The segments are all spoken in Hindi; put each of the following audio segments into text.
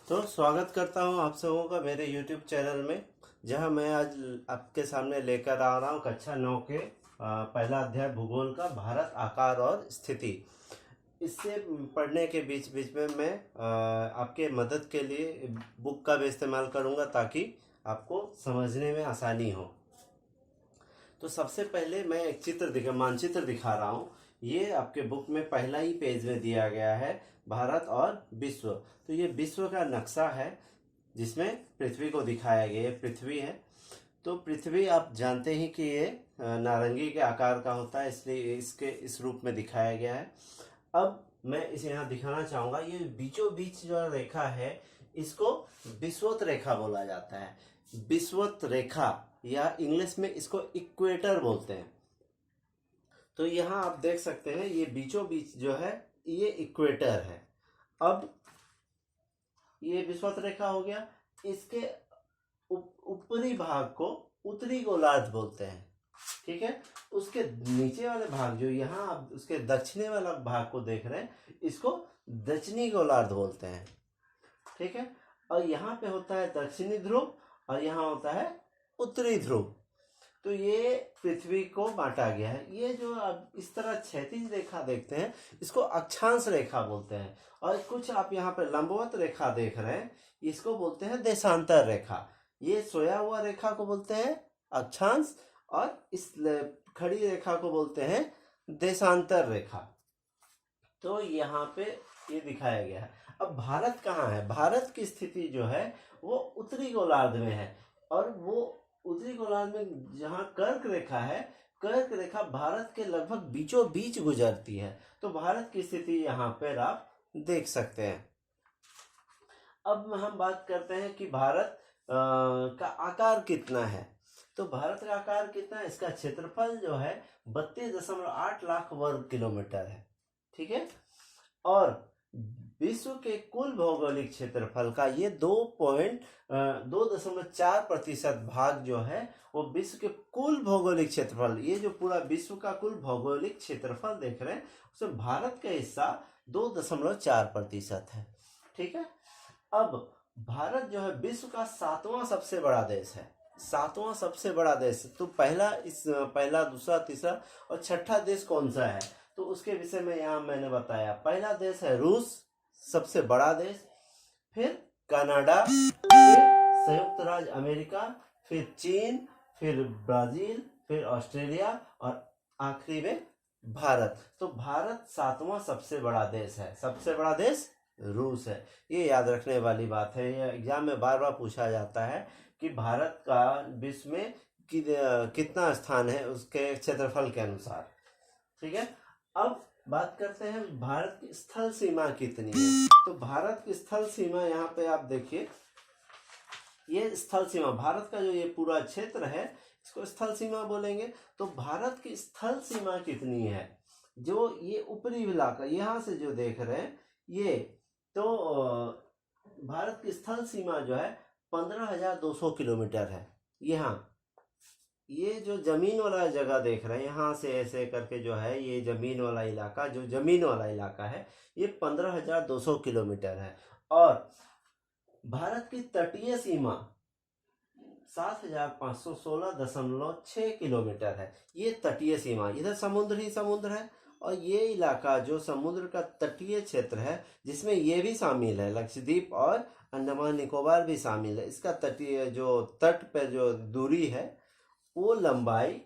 तो स्वागत करता हूं आप सबों का मेरे YouTube चैनल में, जहां मैं आज आपके सामने लेकर आ रहा हूं कक्षा 9 के पहला अध्याय भूगोल का भारत आकार और स्थिति। इससे पढ़ने के बीच बीच में मैं आपके मदद के लिए बुक का भी इस्तेमाल करूंगा ताकि आपको समझने में आसानी हो। तो सबसे पहले मैं एक मानचित्र दिखा रहा हूँ। ये आपके बुक में पहला ही पेज में दिया गया है, भारत और विश्व। तो ये विश्व का नक्शा है जिसमें पृथ्वी को दिखाया गया है। पृथ्वी है, तो पृथ्वी आप जानते ही कि ये नारंगी के आकार का होता है, इसलिए इसके इस रूप में दिखाया गया है। अब मैं इसे यहाँ दिखाना चाहूंगा। ये बीचों बीच जो रेखा है इसको विषुवत रेखा बोला जाता है। विषुवत रेखा या इंग्लिश में इसको इक्वेटर बोलते हैं। तो यहाँ आप देख सकते हैं ये बीचों बीच जो है ये इक्वेटर है। अब ये विषुवत रेखा हो गया। इसके ऊपरी भाग को उत्तरी गोलार्ध बोलते हैं, ठीक है। उसके नीचे वाले भाग जो यहाँ आप उसके दक्षिणी वाला भाग को देख रहे हैं, इसको दक्षिणी गोलार्ध बोलते हैं, ठीक है। और यहाँ पे होता है दक्षिणी ध्रुव और यहाँ होता है उत्तरी ध्रुव। तो ये पृथ्वी को बांटा गया है। ये जो आप इस तरह क्षैतिज रेखा देखते हैं इसको अक्षांश रेखा बोलते हैं, और कुछ आप यहाँ पे लंबवत रेखा देख रहे हैं इसको बोलते हैं देशांतर रेखा। ये सोया हुआ रेखा को बोलते हैं अक्षांश और इस खड़ी रेखा को बोलते हैं देशांतर रेखा। तो यहाँ पे ये दिखाया गया है। अब भारत कहाँ है? भारत की स्थिति जो है वो उत्तरी गोलार्ध में है, और वो उत्तरी गोलार्ध में जहाँ कर्क रेखा है, कर्क रेखा भारत के लगभग बीचों बीच गुजरती है। तो भारत की स्थिति यहाँ पर आप देख सकते हैं। अब हम बात करते हैं कि भारत का आकार कितना है। तो भारत का आकार कितना है? इसका क्षेत्रफल जो है 32.8 लाख वर्ग किलोमीटर है, ठीक है। और विश्व के कुल भौगोलिक क्षेत्रफल का ये 2.4% भाग जो है वो विश्व के कुल भौगोलिक क्षेत्रफल, ये जो पूरा विश्व का कुल भौगोलिक क्षेत्रफल देख रहे हैं उसमें भारत का हिस्सा 2.4% है, ठीक है। अब भारत जो है विश्व का 7वां सबसे बड़ा देश है। 7वां सबसे बड़ा देश। तो पहला, दूसरा, तीसरा और छठा देश कौन सा है? तो उसके विषय में यहाँ मैंने बताया। पहला देश है रूस, सबसे बड़ा देश, फिर कनाडा, फिर संयुक्त राज्य अमेरिका, फिर चीन, फिर ब्राजील, फिर ऑस्ट्रेलिया और आखिरी में भारत। तो भारत 7वां सबसे बड़ा देश है। सबसे बड़ा देश रूस है। ये याद रखने वाली बात है। ये एग्जाम में बार बार पूछा जाता है कि भारत का विश्व में कितना स्थान है उसके क्षेत्रफल के अनुसार, ठीक है। अब बात करते हैं भारत की स्थल सीमा कितनी है। तो भारत की स्थल सीमा यहाँ पे आप देखिए, ये स्थल सीमा भारत का जो ये पूरा क्षेत्र है इसको स्थल सीमा बोलेंगे। तो भारत की स्थल सीमा कितनी है? जो ये ऊपरी इलाका यहाँ से जो देख रहे हैं ये, तो भारत की स्थल सीमा जो है 15,200 किलोमीटर है। यहाँ ये जो जमीन वाला जगह देख रहे हैं यहाँ से ऐसे करके जो है ये जमीन वाला इलाका, जो जमीन वाला इलाका है ये 15,200 किलोमीटर है। और भारत की तटीय सीमा 7,516.6 किलोमीटर है। ये तटीय सीमा, इधर समुद्र ही समुद्र है, और ये इलाका जो समुद्र का तटीय क्षेत्र है जिसमें ये भी शामिल है, लक्षद्वीप और अंडमान निकोबार भी शामिल है। इसका तटीय जो तट पर जो दूरी है वो लंबाई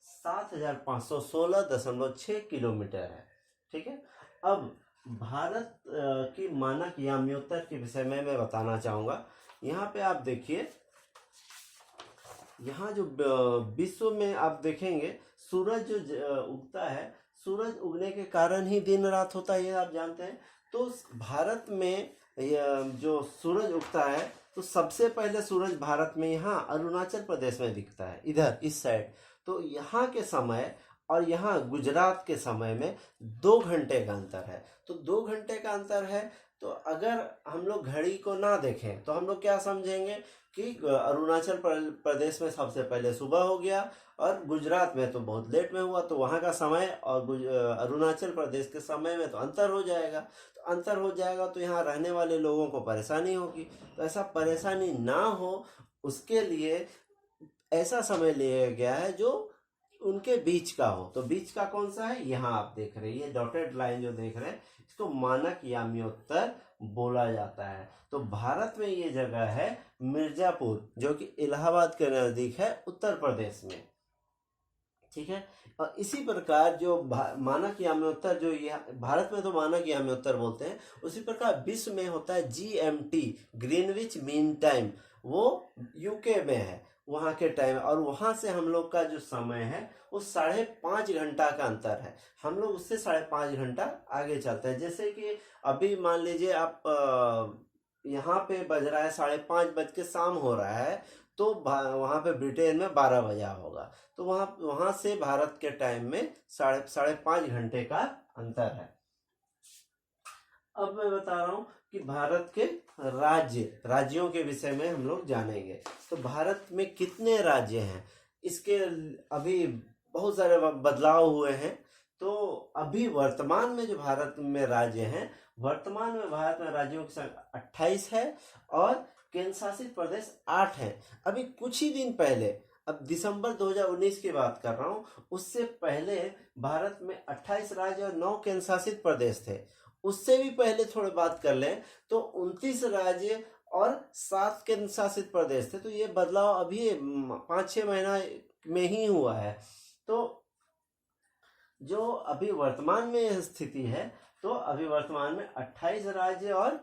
7,516.6 किलोमीटर है, ठीक है। अब भारत की मानक याम्योत्तर के विषय में मैं बताना चाहूँगा। यहाँ पे आप देखिए, यहाँ जो विश्व में आप देखेंगे सूरज जो उगता है, सूरज उगने के कारण ही दिन रात होता है, ये आप जानते हैं। तो भारत में जो सूरज उगता है तो सबसे पहले सूरज भारत में यहाँ अरुणाचल प्रदेश में दिखता है, इधर इस साइड। तो यहाँ के समय और यहाँ गुजरात के समय में 2 घंटे का अंतर है। तो 2 घंटे का अंतर है, तो अगर हम लोग घड़ी को ना देखें तो हम लोग क्या समझेंगे कि अरुणाचल प्रदेश में सबसे पहले सुबह हो गया और गुजरात में तो बहुत लेट में हुआ, तो वहाँ का समय और अरुणाचल प्रदेश के समय में तो अंतर हो जाएगा। तो अंतर हो जाएगा तो यहाँ रहने वाले लोगों को परेशानी होगी। तो ऐसा परेशानी ना हो उसके लिए ऐसा समय लिया गया है जो उनके बीच का हो। तो बीच का कौन सा है, यहाँ आप देख रहे हैं ये डॉटेड लाइन जो देख रहे हैं, इसको मानक याम्योत्तर बोला जाता है। तो भारत में ये जगह है मिर्जापुर, जो कि इलाहाबाद के नजदीक है, उत्तर प्रदेश में। ठीक है। और इसी प्रकार जो मानक याम्योत्तर, जो भारत में तो मानक याम्योत्तर बोलते हैं, उसी प्रकार विश्व में होता है GMT, ग्रीनविच मीन टाइम, वो यूके में है वहाँ के टाइम। और वहाँ से हम लोग का जो समय है वो 5.5 घंटा का अंतर है। हम लोग उससे 5.5 घंटा आगे चलते हैं। जैसे कि अभी मान लीजिए आप यहाँ पे बज रहा है 5:30 बज के शाम हो रहा है, तो वहाँ पे ब्रिटेन में 12 बजा होगा। तो वहाँ से भारत के टाइम में 5.5 घंटे का अंतर है। अब मैं बता रहा हूँ कि भारत के राज्यों के विषय में हम लोग जानेंगे। तो भारत में कितने राज्य हैं, इसके अभी बहुत सारे बदलाव हुए हैं। तो अभी वर्तमान में जो भारत में राज्य हैं, वर्तमान में भारत में राज्यों की संख्या 28 है और केंद्र शासित प्रदेश 8 है। अभी कुछ ही दिन पहले, अब दिसंबर 2019 की बात कर रहा हूँ, उससे पहले भारत में 28 राज्य और 9 केंद्र शासित प्रदेश थे। उससे भी पहले थोड़ी बात कर लें तो 29 राज्य और 7 केंद्र शासित प्रदेश थे। तो ये बदलाव अभी 5-6 महीना में ही हुआ है। तो जो अभी वर्तमान में स्थिति है, तो अभी वर्तमान में 28 राज्य और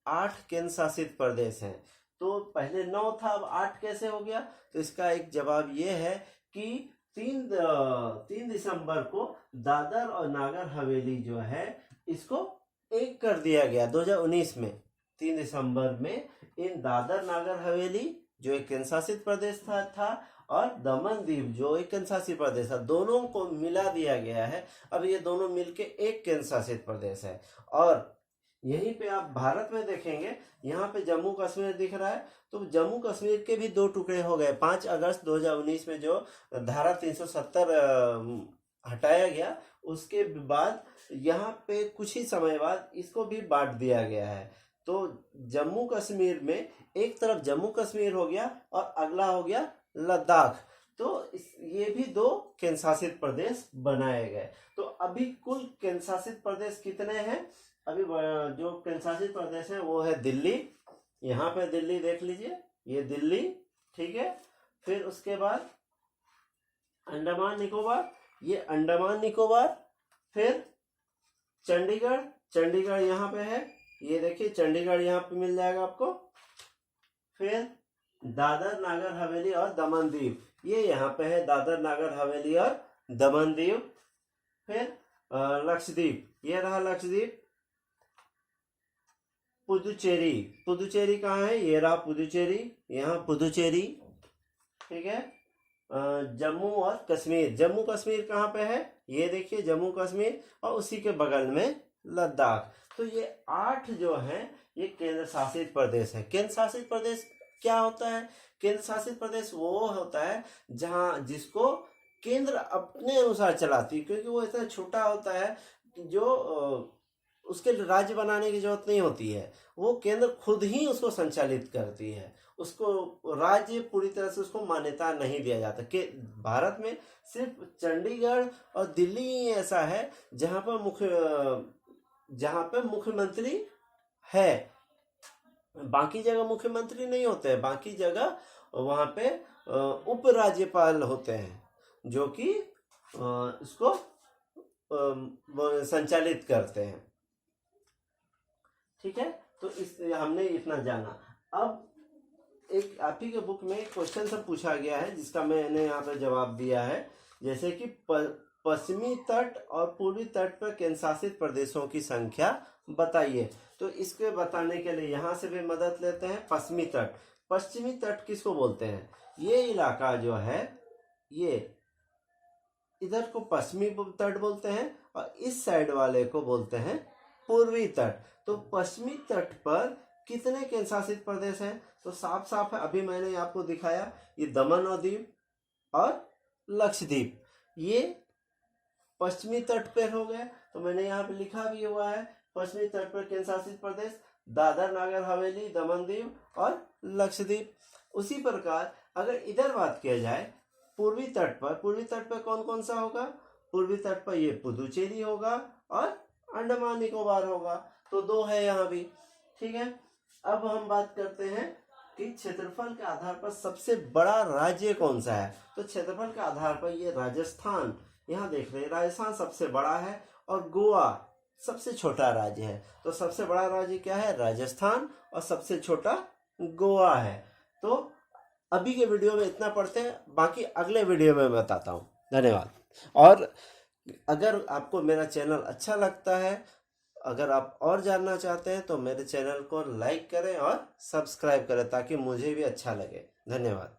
8 केंद्र शासित प्रदेश हैं। तो पहले 9 था, अब 8 कैसे हो गया? तो इसका एक जवाब ये है कि 3 दिसंबर को दादर और नागर हवेली जो है, इसको एक कर दिया गया 2019 में। 3 दिसंबर में इन दादर नागर हवेली, जो एक केंद्र शासित प्रदेश था और दमन दीव, जो एक केंद्र शासित प्रदेश था, दोनों को मिला दिया गया है। अब ये दोनों मिलके एक केंद्र शासित प्रदेश है। और यहीं पे आप भारत में देखेंगे, यहाँ पे जम्मू कश्मीर दिख रहा है, तो जम्मू कश्मीर के भी 2 टुकड़े हो गए। 5 अगस्त 2019 में जो धारा 370 हटाया गया, उसके बाद यहाँ पे कुछ ही समय बाद इसको भी बांट दिया गया है। तो जम्मू कश्मीर में एक तरफ जम्मू कश्मीर हो गया और अगला हो गया लद्दाख। तो ये भी 2 केंद्र शासित प्रदेश बनाए गए। तो अभी कुल केंद्र शासित प्रदेश कितने हैं? अभी जो केंद्र शासित प्रदेश है वो है दिल्ली। यहाँ पे दिल्ली देख लीजिए, ये दिल्ली, ठीक है। फिर उसके बाद अंडमान निकोबार, ये अंडमान निकोबार। फिर चंडीगढ़ यहाँ पे है, ये देखिए चंडीगढ़ यहाँ पे मिल जाएगा आपको। फिर दादर नागर हवेली और दमन दीव, ये यहाँ पे है दादर नागर हवेली और दमन दीव। फिर लक्षद्वीप, ये रहा लक्षद्वीप। पुदुचेरी कहाँ है? ये रहा पुदुचेरी, यहाँ पुदुचेरी, ठीक है। जम्मू और कश्मीर, जम्मू कश्मीर कहाँ पे है? ये देखिए जम्मू कश्मीर, और उसी के बगल में लद्दाख। तो ये 8 जो हैं ये केंद्र शासित प्रदेश है। केंद्र शासित प्रदेश क्या होता है? केंद्र शासित प्रदेश वो होता है जिसको केंद्र अपने अनुसार चलाती है, क्योंकि वो इतना छोटा होता है जो उसके राज्य बनाने की जरूरत नहीं होती है। वो केंद्र खुद ही उसको संचालित करती है, उसको राज्य पूरी तरह से उसको मान्यता नहीं दिया जाता। कि भारत में सिर्फ चंडीगढ़ और दिल्ली ही ऐसा है जहाँ पे मुख्यमंत्री है, बाकी जगह मुख्यमंत्री नहीं होते हैं। बाकी जगह वहाँ पे उप राज्यपाल होते हैं जो कि इसको संचालित करते हैं, ठीक है। तो हमने इतना जाना। अब एक आप ही के बुक में क्वेश्चन सब पूछा गया है जिसका मैंने यहाँ पे जवाब दिया है, जैसे कि पश्चिमी तट और पूर्वी तट पर केंद्र शासित प्रदेशों की संख्या बताइए। तो इसके बताने के लिए यहाँ से भी मदद लेते हैं। पश्चिमी तट किसको बोलते हैं? ये इलाका जो है, ये इधर को पश्चिमी तट बोलते हैं और इस साइड वाले को बोलते हैं पूर्वी तट। तो पश्चिमी तट पर कितने केंद्र शासित प्रदेश हैं? तो साफ साफ है, अभी मैंने आपको दिखाया, ये दमन और दीव और लक्षद्वीप ये पश्चिमी तट पर हो गए। तो मैंने यहाँ पे लिखा भी हुआ है, पश्चिमी तट पर केंद्र शासित प्रदेश दादर नागर हवेली, दमन दीव और लक्षद्वीप। उसी प्रकार अगर इधर बात किया जाए पूर्वी तट पर कौन कौन सा होगा? पूर्वी तट पर ये पुदुचेरी होगा और अंडमान निकोबार होगा। तो 2 है यहाँ भी। ठीक है, अब हम बात करते हैं कि क्षेत्रफल के आधार पर सबसे बड़ा राज्य कौन सा है। तो क्षेत्रफल के आधार पर ये राजस्थान, यहाँ देख रहे हैं, राजस्थान सबसे बड़ा है और गोवा सबसे छोटा राज्य है। तो सबसे बड़ा राज्य क्या है? राजस्थान, और सबसे छोटा गोवा है। तो अभी के वीडियो में इतना पढ़ते हैं, बाकी अगले वीडियो में बताता हूँ। धन्यवाद। और अगर आपको मेरा चैनल अच्छा लगता है, अगर आप और जानना चाहते हैं तो मेरे चैनल को लाइक करें और सब्सक्राइब करें ताकि मुझे भी अच्छा लगे। धन्यवाद।